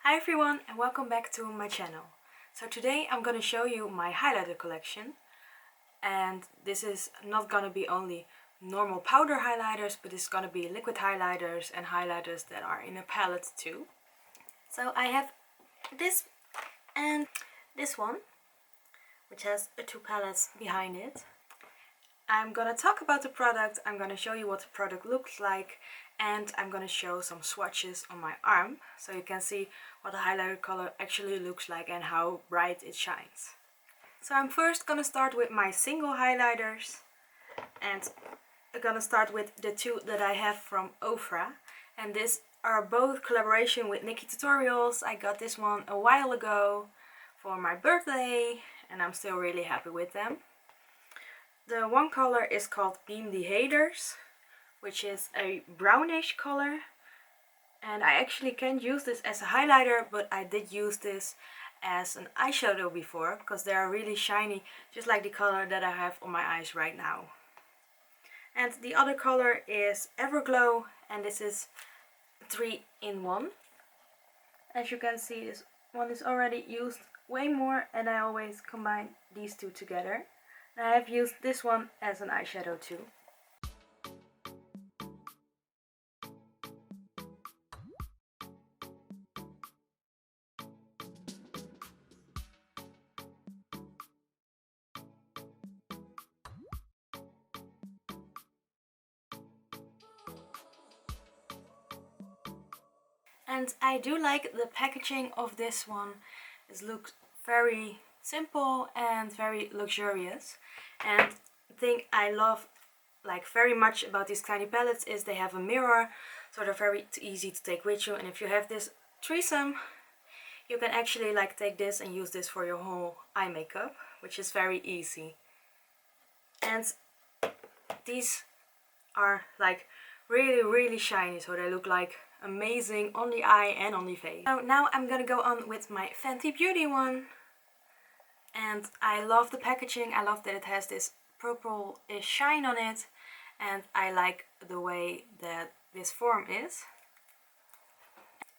Hi everyone and welcome back to my channel. So today I'm gonna show you my highlighter collection, and this is not gonna be only normal powder highlighters, but it's gonna be liquid highlighters and highlighters that are in a palette too. So I have this and this one, which has two palettes behind it. I'm gonna talk about the product, I'm gonna show you what the product looks like, and I'm gonna show some swatches on my arm so you can see what the highlighter color actually looks like and how bright it shines. So I'm first gonna start with my single highlighters, and I'm gonna start with the two that I have from Ofra, and these are both collaboration with Nikki Tutorials. I got this one a while ago for my birthday and I'm still really happy with them. The one color is called Beam the Haters, which is a brownish color, and I actually can't use this as a highlighter, but I did use this as an eyeshadow before because they are really shiny, just like the color that I have on my eyes right now. And the other color is Everglow, and this is 3-in-1. As you can see, this one is already used way more, and I always combine these two together. And I have used this one as an eyeshadow too. And I do like the packaging of this one. It looks very simple and very luxurious. And the thing I love very much about these tiny palettes is they have a mirror, so they're very easy to take with you. And if you have this threesome, you can actually take this and use this for your whole eye makeup, which is very easy. And these are really shiny, so they look amazing on the eye and on the face. So now I'm gonna go on with my Fenty Beauty one, and I love the packaging. I love that it has this purple-ish shine on it, and I like the way that this form is.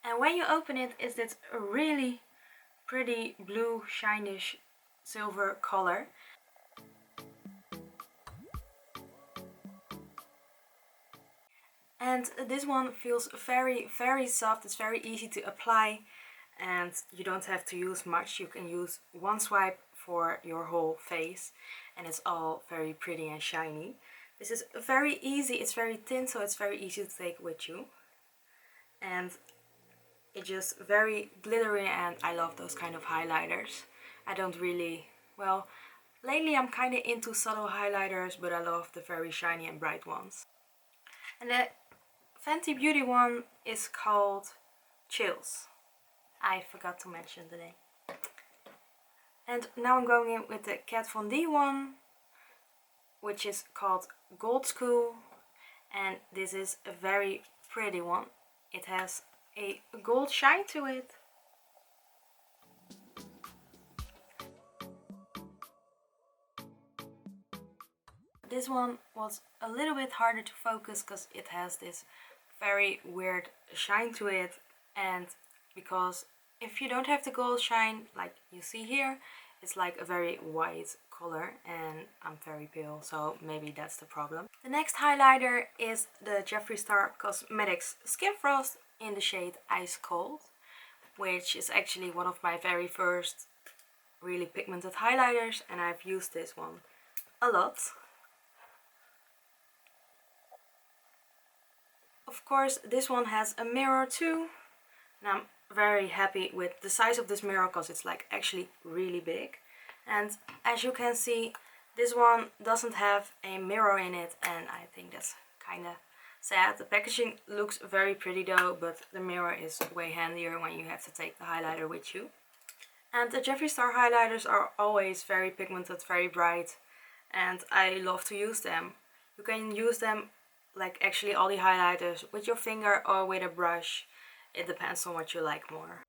And when you open it, is this a really pretty blue shinish silver color. And this one feels very soft. It's very easy to apply, and you don't have to use much. You can use one swipe for your whole face, and it's all very pretty and shiny. This is very easy. It's very thin, so it's very easy to take with you, and it's just very glittery, and I love those kind of highlighters. I don't really, well, lately I'm kind of into subtle highlighters, but I love the very shiny and bright ones. And the Fenty Beauty one is called Chills. I forgot to mention the name. And now I'm going in with the Kat Von D one, which is called Gold School. And this is a very pretty one. It has a gold shine to it. This one was a little bit harder to focus because it has this very weird shine to it, and because if you don't have the gold shine like you see here, it's like a very white color, and I'm very pale, so maybe that's the problem. The next highlighter is the Jeffree Star Cosmetics Skin Frost in the shade Ice Cold, which is actually one of my very first really pigmented highlighters, and I've used this one a lot. Of course, this one has a mirror too, and I'm very happy with the size of this mirror because it's actually really big. And as you can see, this one doesn't have a mirror in it, and I think that's kind of sad. The packaging looks very pretty though, but the mirror is way handier when you have to take the highlighter with you. And the Jeffree Star highlighters are always very pigmented, very bright, and I love to use them. You can use them actually all the highlighters with your finger or with a brush. It depends on what you like more.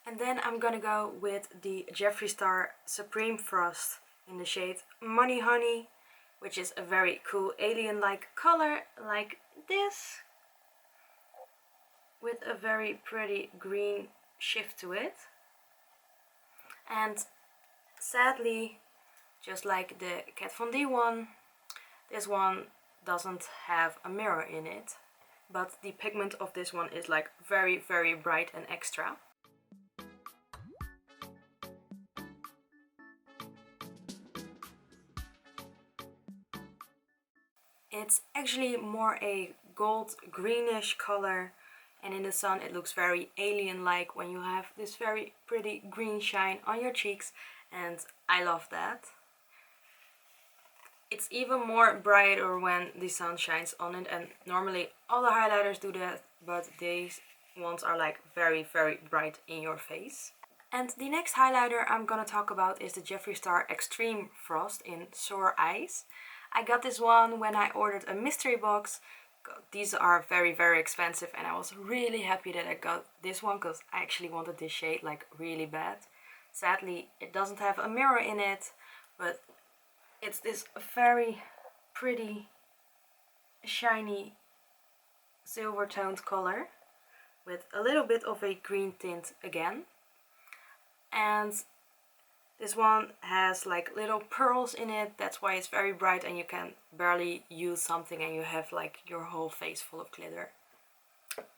And then I'm gonna go with the Jeffree Star Supreme Frost in the shade Money Honey. which is a very cool alien-like color like this, with a very pretty green shift to it. And sadly, just like the Kat Von D one, this one doesn't have a mirror in it, but the pigment of this one is like very, very bright and extra. It's actually more a gold greenish color, and in the sun it looks very alien-like when you have this very pretty green shine on your cheeks, and I love that. It's even more brighter when the sun shines on it, and normally all the highlighters do that, but these ones are like very, very bright in your face. And the next highlighter I'm gonna talk about is the Jeffree Star Extreme Frost in Sore Eyes. I got this one when I ordered a mystery box. These are very, very expensive, and I was really happy that I got this one because I actually wanted this shade like really bad. Sadly, it doesn't have a mirror in it, but it's this very pretty, shiny, silver toned color with a little bit of a green tint again. And this one has like little pearls in it, that's why it's very bright, and you can barely use something and you have like your whole face full of glitter,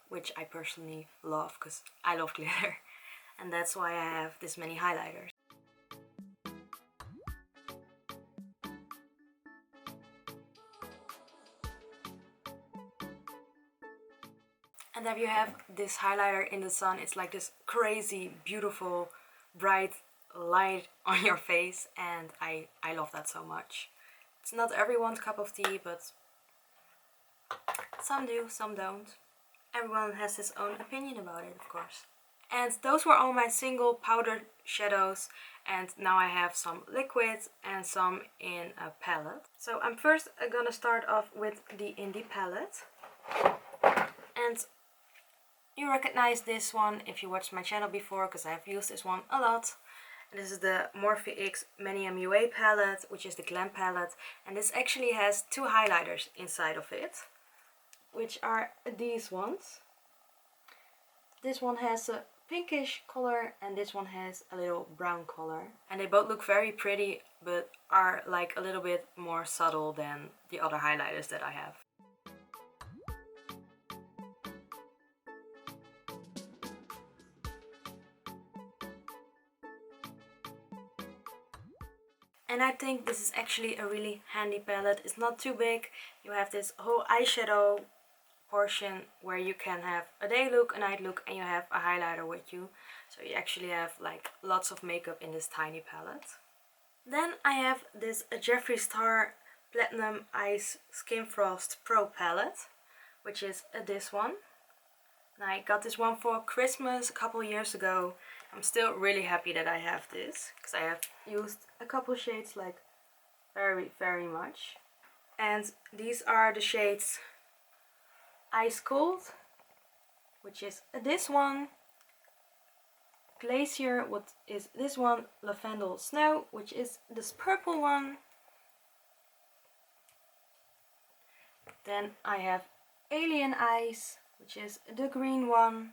which I personally love because I love glitter, and that's why I have this many highlighters. And then you have this highlighter in the sun. It's like this crazy, beautiful, bright light on your face, and I love that so much. It's not everyone's cup of tea, but some do, some don't. Everyone has his own opinion about it, of course. And those were all my single powder shadows, and now I have some liquid and some in a palette. So I'm first gonna start off with the Indie palette. And you recognize this one if you watched my channel before, because I've used this one a lot. And this is the Morphe X Many MUA palette, which is the Glam palette. And this actually has two highlighters inside of it, which are these ones. This one has a pinkish color and this one has a little brown color. And they both look very pretty, but are like a little bit more subtle than the other highlighters that I have. And I think this is actually a really handy palette. It's not too big. You have this whole eyeshadow portion where you can have a day look, a night look, and you have a highlighter with you. So you actually have like lots of makeup in this tiny palette. Then I have this Jeffree Star Platinum Ice Skin Frost Pro palette, which is this one. And I got this one for Christmas a couple years ago. I'm still really happy that I have this, because I have used a couple shades like very, very much. And these are the shades Ice Cold, which is this one, Glacier, what is this one, Lavendel Snow, which is this purple one. Then I have Alien Ice, which is the green one.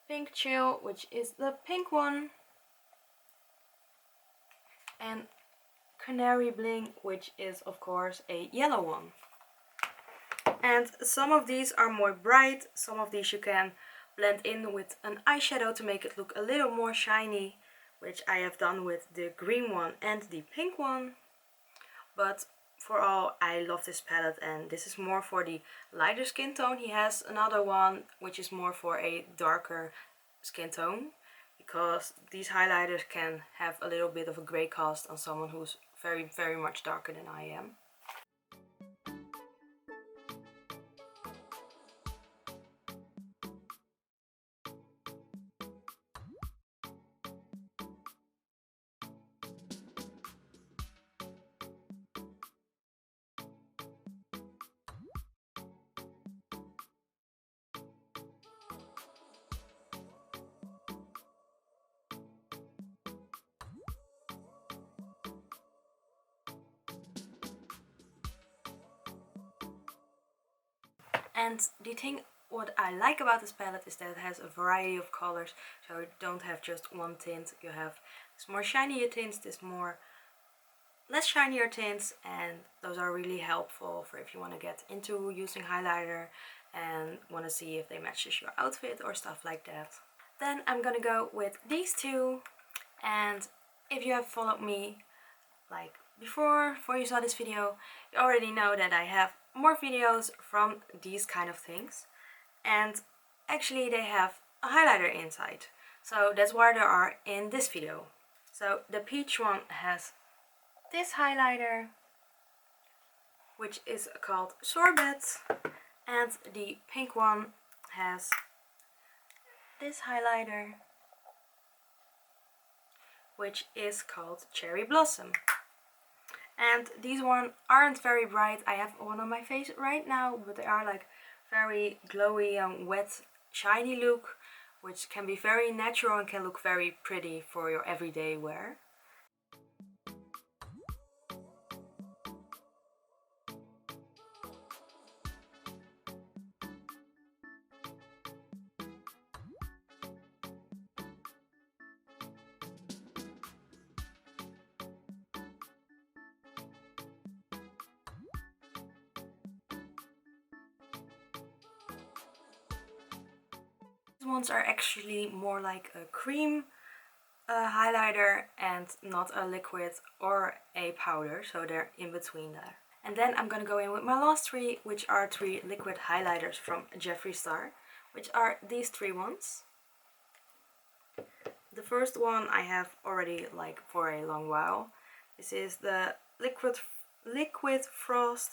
Pink Chill, which is the pink one. And Canary Bling, which is of course a yellow one. And some of these are more bright, some of these you can blend in with an eyeshadow to make it look a little more shiny, which I have done with the green one and the pink one. But for all, I love this palette, and this is more for the lighter skin tone. He has another one which is more for a darker skin tone, because these highlighters can have a little bit of a gray cast on someone who's very, very much darker than I am. And the thing what I like about this palette is that it has a variety of colors, so you don't have just one tint. You have this more shinier tints, this more less shinier tints, and those are really helpful for if you want to get into using highlighter and want to see if they matches your outfit or stuff like that. Then I'm gonna go with these two, and if you have followed me like before you saw this video, you already know that I have more videos from these kind of things, and actually they have a highlighter inside, so that's why they are in this video. So the peach one has this highlighter, which is called Sorbet, and the pink one has this highlighter, which is called Cherry Blossom. And these ones aren't very bright. I have one on my face right now, but they are like very glowy and wet, shiny look, which can be very natural and can look very pretty for your everyday wear. These ones are actually more like a cream highlighter and not a liquid or a powder, so they're in between there. And then I'm gonna go in with my last three, which are three liquid highlighters from Jeffree Star, which are these three ones. The first one I have already like for a long while. This is the Liquid Frost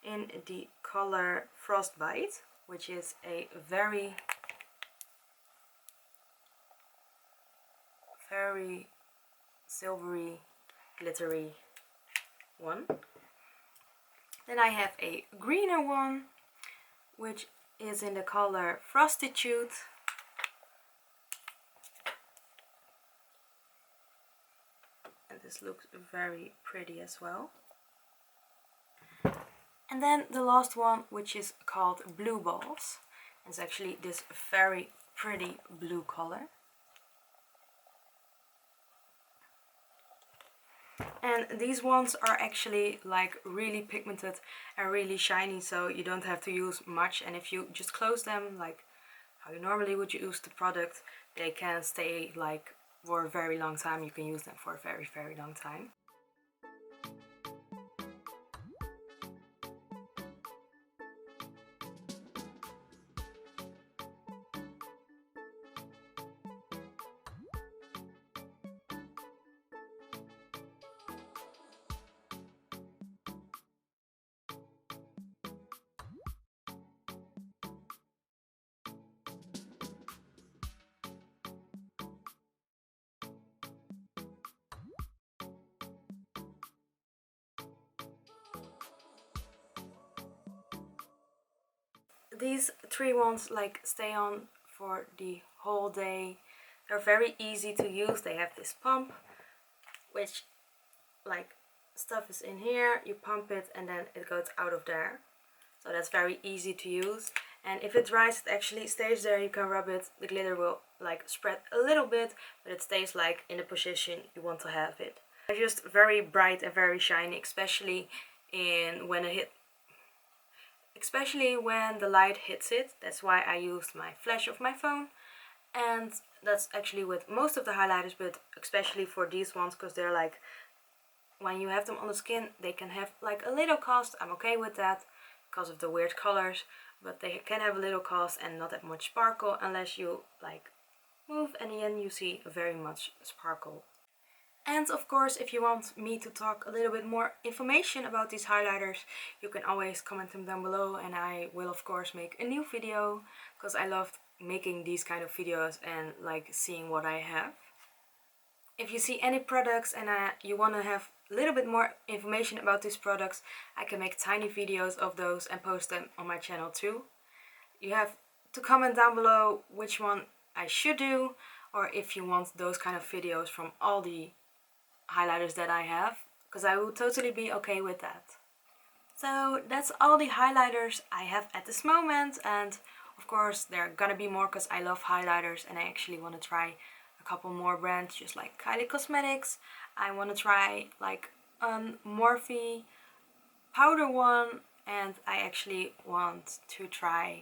in the color Frostbite, which is a very silvery, glittery one. Then I have a greener one, which is in the color Frostitude. And this looks very pretty as well. And then the last one, which is called Blue Balls. It's actually this very pretty blue color. And these ones are actually like really pigmented and really shiny, so you don't have to use much, and if you just close them like how you normally would use the product, they can stay like for a very long time. You can use them for a very long time. These three ones like stay on for the whole day. They're very easy to use. They have this pump, which like stuff is in here, you pump it and then it goes out of there. So that's very easy to use. And if it dries, it actually stays there. You can rub it. The glitter will like spread a little bit, but it stays like in the position you want to have it. They're just very bright and very shiny, especially when the light hits it. That's why I used my flash of my phone, and that's actually with most of the highlighters, but especially for these ones, because they're like, when you have them on the skin, they can have like a little cast. I'm okay with that because of the weird colors, but they can have a little cast and not that much sparkle unless you like move, and then you see very much sparkle. And of course, if you want me to talk a little bit more information about these highlighters, you can always comment them down below, and I will of course make a new video, because I love making these kind of videos and like seeing what I have. If you see any products and you want to have a little bit more information about these products, I can make tiny videos of those and post them on my channel too. You have to comment down below which one I should do, or if you want those kind of videos from all the highlighters that I have, because I will totally be okay with that. So that's all the highlighters I have at this moment, and of course there are gonna be more because I love highlighters and I actually want to try a couple more brands, just like Kylie Cosmetics. I want to try like Morphe powder one, and I actually want to try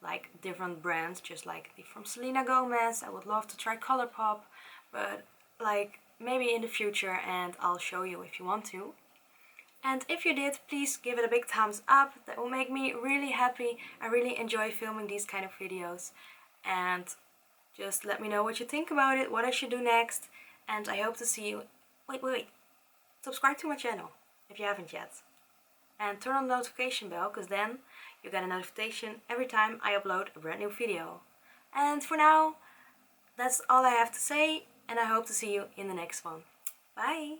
like different brands, just like the from Selena Gomez. I would love to try Colourpop, but like maybe in the future, and I'll show you if you want to. And if you did, please give it a big thumbs up. That will make me really happy. I really enjoy filming these kind of videos. And just let me know what you think about it, what I should do next. And I hope to see you. Wait. Subscribe to my channel if you haven't yet. And turn on the notification bell, because then you get a notification every time I upload a brand new video. And for now, that's all I have to say. And I hope to see you in the next one. Bye!